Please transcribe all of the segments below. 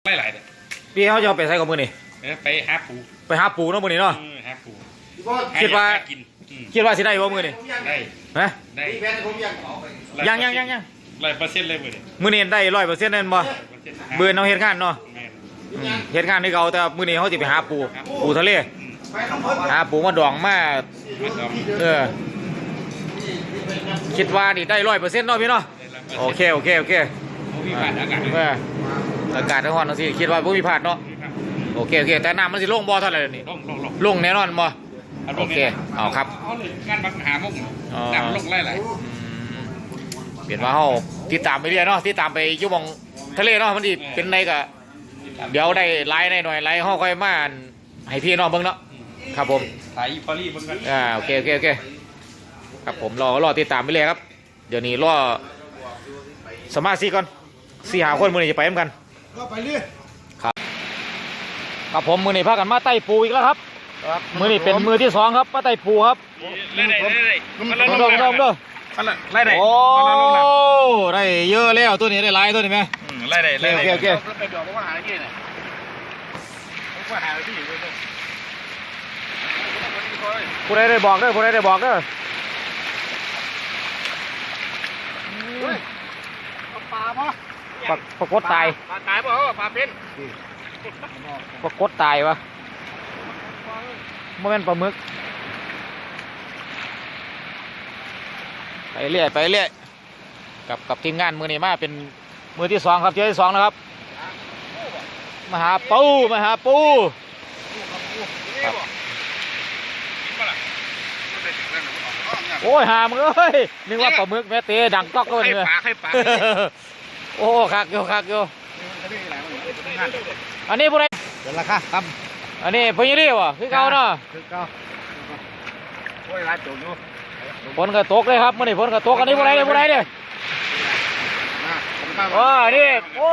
ไม่หลายเลยพี่เขาจะเอาไปใส่กับมือนี่ไปหาปูเนาะมือนี่เนาะหาปูคิดว่าสิได้บ่มือนี่ได้ฮะยัง100%เลยมือนี่ได้100%นั่นบ่เบื่อเอาเฮ็ดงานเนาะเฮ็ดงานที่เขาแต่มือนี่เขาสิไปหาปูทะเลหาปูมาดองมาคิดว่านี่ได้100%เนาะพี่เนาะโอเคอากาศทั้งวันทั้งสิ้นคิดว่าบ่มีพลาดเนาะโอเคแต่น้ำมันสิลงบ่เท่าไหร่นี่ลงแน่นอนบ่โอเคเอาครับการบังหามุกน้ำลงหลายเปลี่ยนว่าเฮาติดตามไปเรื่อยเนาะติดตามไปอยู่มองทะเลเนาะมันสิเป็นในก็เดี๋ยวได้ไลน์ได้หน่อยไลน์เฮาค่อยมาให้พี่น้องเบิ่งเนาะครับผมถ่ายอีฟอรี่เบิ่งกันโอเคครับผมรอติดตามไปเลยครับเดี๋ยวนี้รอสมาชิกก่อน4-5 คนมื้อนี้จะไปเหมือนกันไปเรื่อยครับผมมื้อนี้พากันมาไต่ปูอีกแล้วครับมื้อนี้เป็นมื้อที่2ครับมาไต่ปูครับไล่โอ้ได้เยอะแล้วตัวนี้ได้หลายตัวนี้ไหมไล่โอเคไปบอกว่าหาที่ไหนว่าหาที่ผู้ใดได้บอกเด้อปลาปะปรากฏตายปลาปะปลาเป็นปรากฏตายวะมันเป็นปลาหมึกไปเรื่อยกับทีมงานมือนี้มาเป็นมือที่2ครับเที่ยวที่2นะครับมาหาปูโอ้ยหามึงเอ้ยนึกว่าปลาหมึกแม่เตะดังก๊อกเลยโอ้คักอยู่อันนี้ผู้ใดเดี๋ยวราคาครับอันนี้พญารีวะคือเก่าเนาะโอ้ยร้านโจมอยู่ฝนก็ตกเลยครับมื่อนี้ฝนก็ตกอันนี้ผู้ใดเนี่ยนี่โอ้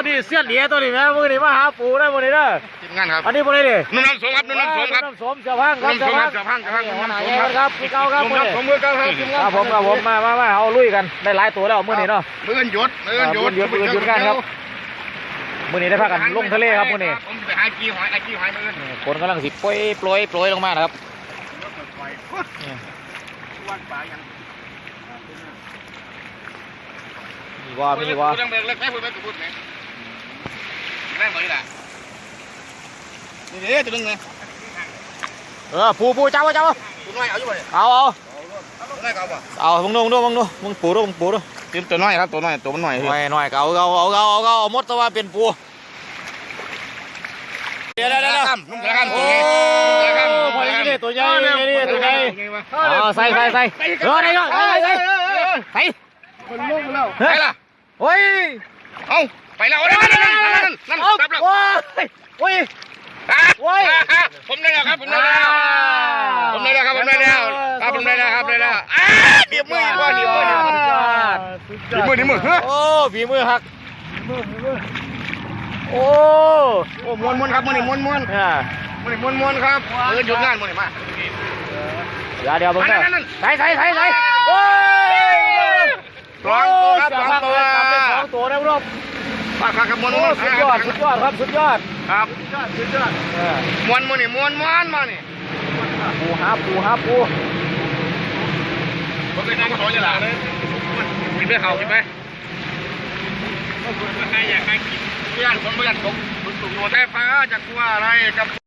นี่เสี้ยนเหลียตัวนี้แม่มื่อนี้มาหาปูได้มื่อนี้เด้อทีมงานครับอันนี้ผู้ใดเนี่ยนุ่มน้ำสมครับนุ่มน้ำสมครับเจ้าพังครับหัวหน้าใหญ่ครับพี่เก่าครับมื่อนี้ผมมือเก่าครับผมมาเอาลุยกันได้หลายตัวแล้วมื่อนี้เนาะมือหยุดกันครับมื่อนี้ได้พักกันลงทะเลครับมื่อนี้ผมไปหากี้หอยมือฝนกำลังสิโปรยลงมานะครับมีว่าเรื่องเบิกเล็กแม่พูดพูดไหมแม่บอกนี่แหละนี่ตัวนึงไงปูเจ้าตัวน้อยเอาอยู่ไหมเอาตัวน้อยเอาป่ะเอามึงปูดูตัวน้อยครับตัวน้อยมันหน่อยน้อยเอาหมดตัวว่าเป็นปูเดี๋ยวนุ่มกระกันตัวใหญ่ใส่ได้ใส่คนลุ่มแล้ว ไปละโอ้ยเอาไปแล้วนั่นจับแล้วโอ้ยผมได้แล้วครับผมได้แล้วเดี๋ยวมือโอ้ฝีมือหักโอ้ม้วนครับม้วนครับหยุดงานม้วนมาเดี๋ยวบังเด้อใส่โอ้ยสองตัวได้รอบปากกับม้วนสุดยอดครับสุดยอดม้วนมานี่ปูหาปูผมเคยนั่งต่อจะหลังเลยกินไปเขากินไปใครอยากกินไม่อยากผมสุกอยู่ใต้ฟ้าจะกลัวอะไรกับ